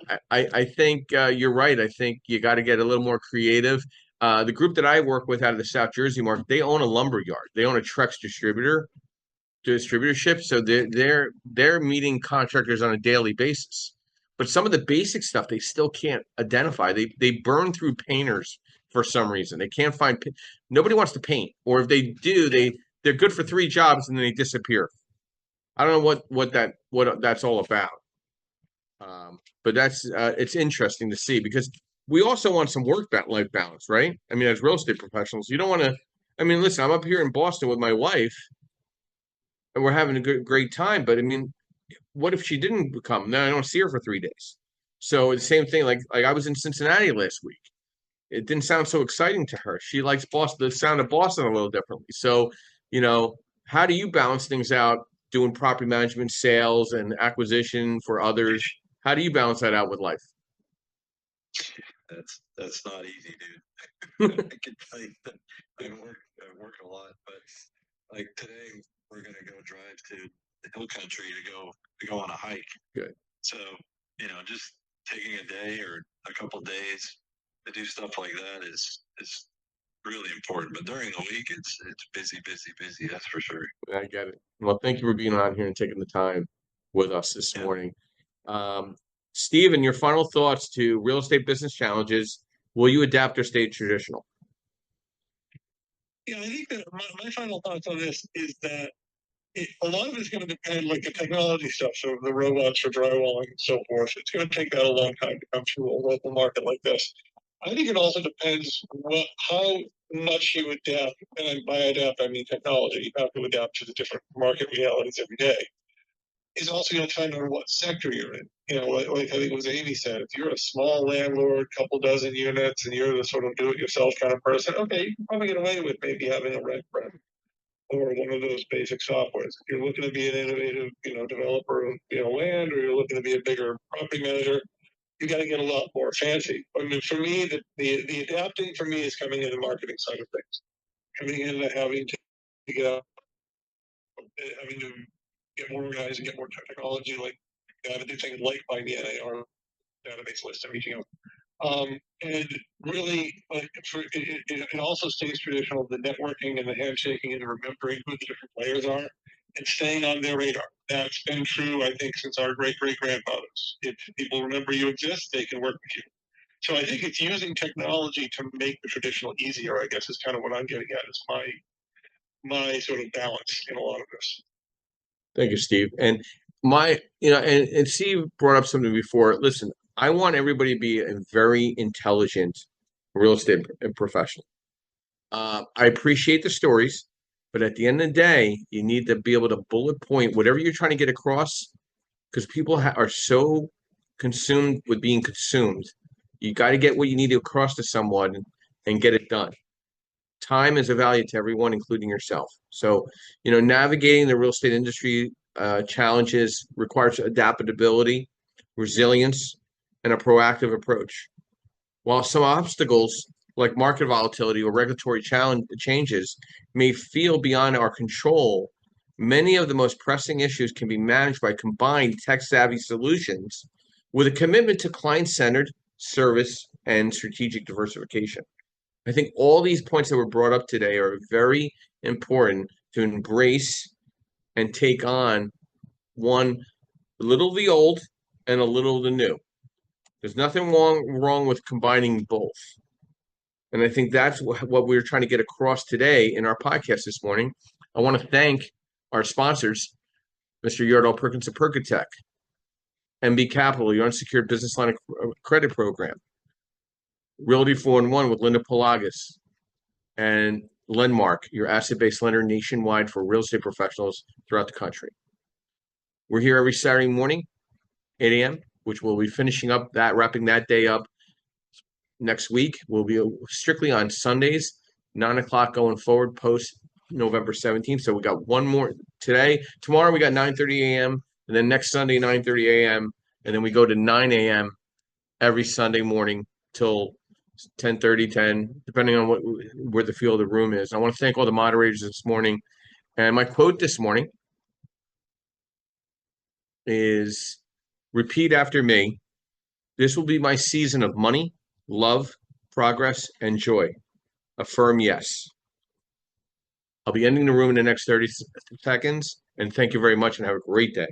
think you're right. I think you got to get a little more creative. The group that I work with out of the South Jersey market, they own a lumber yard. They own a Trex distributorship, so they're meeting contractors on a daily basis. But some of the basic stuff they still can't identify. They burn through painters for some reason. They can't find. Nobody wants to paint, or if they do, they're good for 3 jobs and then they disappear. I don't know what that's all about. But it's interesting to see because we also want some life balance, right? I mean, as real estate professionals, you don't want to. I mean, listen, I'm up here in Boston with my wife and we're having a great time. But I mean, what if she didn't come? Then I don't see her for 3 days. So the same thing, like I was in Cincinnati last week. It didn't sound so exciting to her. She likes Boston, the sound of Boston a little differently. So, how do you balance things out doing property management, sales, and acquisition for others? How do you balance that out with life? That's not easy, dude. I can tell you that I work a lot, but like today we're gonna go drive to the hill country to go on a hike. Good. So, just taking a day or a couple days to do stuff like that is really important. But during the week it's busy, that's for sure. I get it. Well, thank you for being on here and taking the time with us this morning. Steven, your final thoughts to real estate business challenges. Will you adapt or stay traditional? Yeah, I think that my final thoughts on this is that a lot of it's going to depend, like the technology stuff, so the robots for drywalling and so forth. It's going to take that a long time to come through a local market like this. I think it also depends how much you adapt, and by adapt I mean technology. You have to adapt to the different market realities every day. Is also going to depend on what sector you're in. Like I think it was Amy said, if you're a small landlord, couple dozen units, and you're the sort of do-it-yourself kind of person, okay, you can probably get away with maybe having a rent friend or one of those basic softwares. If you're looking to be an innovative, developer of land, or you're looking to be a bigger property manager, you got to get a lot more fancy. I mean, for me, the adapting for me is coming in the marketing side of things, coming in and having to get out, having to get more organized and get more technology, like to do things like find the NAR database list and reaching out. And really, it also stays traditional, the networking and the handshaking and remembering who the different players are and staying on their radar. That's been true, I think, since our great-great-grandfathers. If people remember you exist, they can work with you. So I think it's using technology to make the traditional easier, I guess, is kind of what I'm getting at, is my sort of balance in a lot of this. Thank you, Steve. And and Steve brought up something before. Listen, I want everybody to be a very intelligent real estate professional. I appreciate the stories, but at the end of the day, you need to be able to bullet point whatever you're trying to get across, because people are so consumed with being consumed. You got to get what you need to across to someone and get it done. Time is a value to everyone, including yourself. So, navigating the real estate industry challenges requires adaptability, resilience, and a proactive approach. While some obstacles like market volatility or regulatory changes may feel beyond our control, many of the most pressing issues can be managed by combined tech-savvy solutions with a commitment to client-centered service and strategic diversification. I think all these points that were brought up today are very important to embrace and take on a little of the old and a little of the new. There's nothing wrong with combining both. And I think that's what we're trying to get across today in our podcast this morning. I want to thank our sponsors, Mr. Yardall Perkins of Perkatech, MB Capital, your unsecured business line of credit program, Realty 4-in-1 with Linda Pelagas, and Lenmark, your asset-based lender nationwide for real estate professionals throughout the country. We're here every Saturday morning, 8 a.m., which we'll be finishing up that, wrapping that day up next week. We'll be strictly on Sundays, 9 o'clock going forward, post November 17th. So we got one more today. Tomorrow we got 9:30 a.m. and then next Sunday 9:30 a.m. and then we go to 9 a.m. every Sunday morning till 10:30, 10, depending on where the feel of the room is. I want to thank all the moderators this morning. And my quote this morning is, repeat after me. This will be my season of money, love, progress, and joy. Affirm yes. I'll be ending the room in the next 30 seconds, and thank you very much and have a great day.